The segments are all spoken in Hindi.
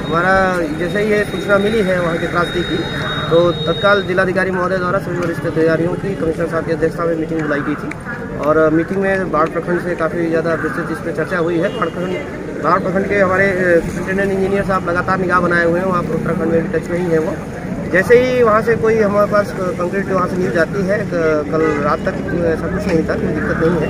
हमारा जैसे ही ये सूचना मिली है वहाँ की त्रासदी की, तो तत्काल जिलाधिकारी महोदय द्वारा सभी वरिष्ठ अधिकारियों की कमिश्नर साहब की अध्यक्षता में मीटिंग बुलाई गई थी। और मीटिंग में बाढ़ प्रखंड से काफ़ी ज़्यादा विस्तृत इस पर चर्चा हुई है। बाढ़ प्रखंड के हमारे सुपरिटेंडेंट इंजीनियर साहब लगातार निगाह बनाए हुए हैं, वहाँ पर उत्तराखंड में भी टच नहीं है वो। जैसे ही वहाँ से कोई हमारे पास कंक्रीट वहाँ से न्यूज़ आती है, कल रात तक ऐसा कुछ नहीं था, कोई दिक्कत नहीं है।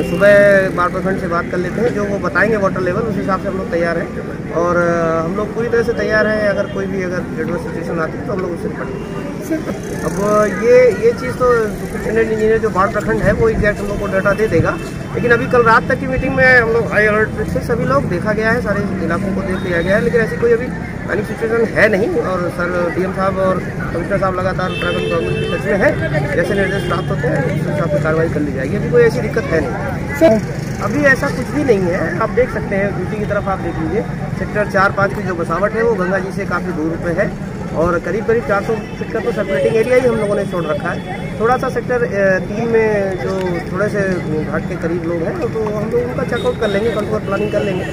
सुबह बाढ़ प्रखंड से बात कर लेते हैं, जो वो बताएंगे वाटर लेवल, उस हिसाब से हम लोग तैयार हैं। और हम लोग पूरी तरह से तैयार हैं, अगर कोई भी एडवर्स सिचुएशन आती है तो हम लोग उससे निपटेंगे। अब ये चीज़ तो सुपरिटेंडेंट इंजीनियर जो बाढ़ प्रखंड है वो एग्जैक्ट हम लोग को डाटा दे देगा, लेकिन अभी कल रात तक की मीटिंग में हम लोग हाई अलर्ट से सभी लोग देखा गया है, सारे इलाकों को देख लिया गया है, लेकिन ऐसी कोई अभी पैनिक सिचुएशन है नहीं। और सर डीएम साहब और कमिश्नर साहब लगातार उत्तराखंड गवर्नमेंट की टच में है, जैसे निर्देश प्राप्त होते हैं उस हिसाब से कार्रवाई कर ली जाएगी। अभी कोई ऐसी दिक्कत है नहीं, अभी ऐसा कुछ भी नहीं है। आप देख सकते हैं ड्यूटी की तरफ, आप देख लीजिए सेक्टर 4-5 की जो बसावट है वो गंगा जी से काफ़ी दूर पे है, और करीब 400 फीट का तो सर्कुलेटिंग एरिया ही हम लोगों ने छोड़ रखा है। थोड़ा सा सेक्टर 3 में जो थोड़े से घाट के करीब लोग हैं तो हम लोग उनका चेकआउट कर लेंगे, कंट्रोल प्लानिंग कर लेंगे।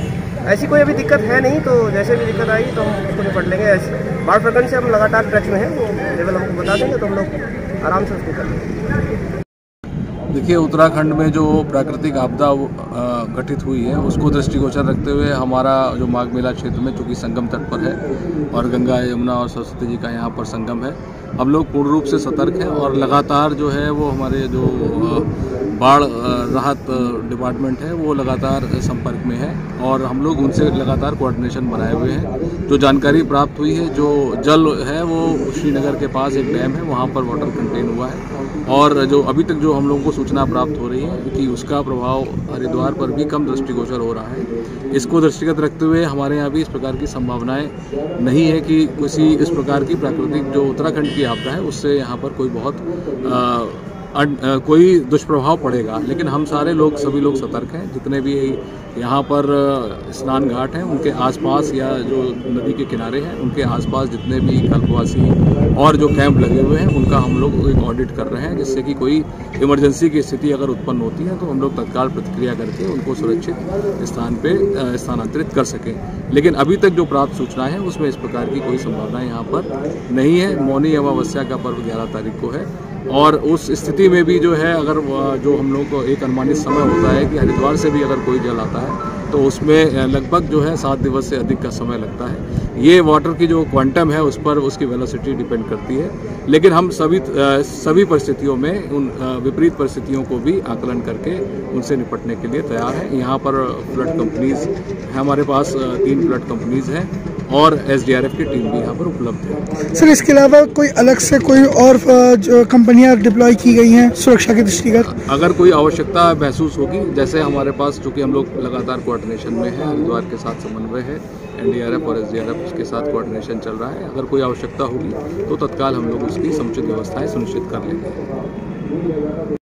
ऐसी कोई अभी दिक्कत है नहीं, तो जैसे भी दिक्कत आएगी तो हम उसको निपट लेंगे। ऐसे बाढ़ प्रखंड से हम लगातार टच में हैं, वो लेवल हमको बता देंगे तो हम लोग आराम से उसको कर लेंगे। देखिए, उत्तराखंड में जो प्राकृतिक आपदा घटित हुई है उसको दृष्टिगोचर रखते हुए हमारा जो माघ मेला क्षेत्र में, चूँकि संगम तट पर है और गंगा, यमुना और सरस्वती जी का यहाँ पर संगम है, हम लोग पूर्ण रूप से सतर्क हैं। और लगातार जो है वो हमारे जो बाढ़ राहत डिपार्टमेंट है वो लगातार संपर्क में है, और हम लोग उनसे लगातार कोऑर्डिनेशन बनाए हुए हैं। जो जानकारी प्राप्त हुई है, जो जल है वो श्रीनगर के पास एक डैम है, वहाँ पर वाटर कंटेन हुआ है, और जो अभी तक जो हम लोगों को सूचना प्राप्त हो रही है कि उसका प्रभाव हरिद्वार पर भी कम दृष्टिगोचर हो रहा है। इसको दृष्टिगत रखते हुए हमारे यहाँ भी इस प्रकार की संभावनाएं नहीं है कि किसी इस प्रकार की प्राकृतिक जो उत्तराखंड की आपदा है उससे यहाँ पर कोई बहुत कोई दुष्प्रभाव पड़ेगा। लेकिन हम सारे लोग, सभी लोग सतर्क हैं। जितने भी यहाँ पर स्नान घाट हैं उनके आसपास या जो नदी के किनारे हैं उनके आसपास जितने भी कल्पवासी और जो कैंप लगे हुए हैं उनका हम लोग एक ऑडिट कर रहे हैं, जिससे कि कोई इमरजेंसी की स्थिति अगर उत्पन्न होती है तो हम लोग तत्काल प्रतिक्रिया करके उनको सुरक्षित स्थान पे स्थानांतरित कर सकें। लेकिन अभी तक जो प्राप्त सूचना है उसमें इस प्रकार की कोई संभावना यहाँ पर नहीं है। मौनी अमावस्या का पर्व 11 तारीख को है, और उस स्थिति में भी जो है, अगर जो हम लोग को एक अनुमानित समय होता है कि हरिद्वार से भी अगर कोई जल आता है तो उसमें लगभग जो है 7 दिवस से अधिक का समय लगता है। ये वाटर की जो क्वांटम है उस पर उसकी वेलोसिटी डिपेंड करती है। लेकिन हम सभी परिस्थितियों में उन विपरीत परिस्थितियों को भी आकलन करके उनसे निपटने के लिए तैयार हैं। यहाँ पर फ्लड कंपनीज, हमारे पास 3 फ्लड कंपनीज हैं और एसडीआरएफ की टीम भी यहाँ पर उपलब्ध है। सर, इसके अलावा कोई अलग से कोई और जो कंपनियाँ डिप्लॉय की गई हैं सुरक्षा के दृष्टिगत? अगर कोई आवश्यकता महसूस होगी, जैसे हमारे पास चूँकि हम लोग लगातार कोऑर्डिनेशन में है, हरिद्वार के साथ समन्वय है, एनडीआरएफ और एसडीआरएफ के साथ कोऑर्डिनेशन चल रहा है, अगर कोई आवश्यकता होगी तो तत्काल हम लोग उसकी समुचित व्यवस्थाएं सुनिश्चित कर लेंगे।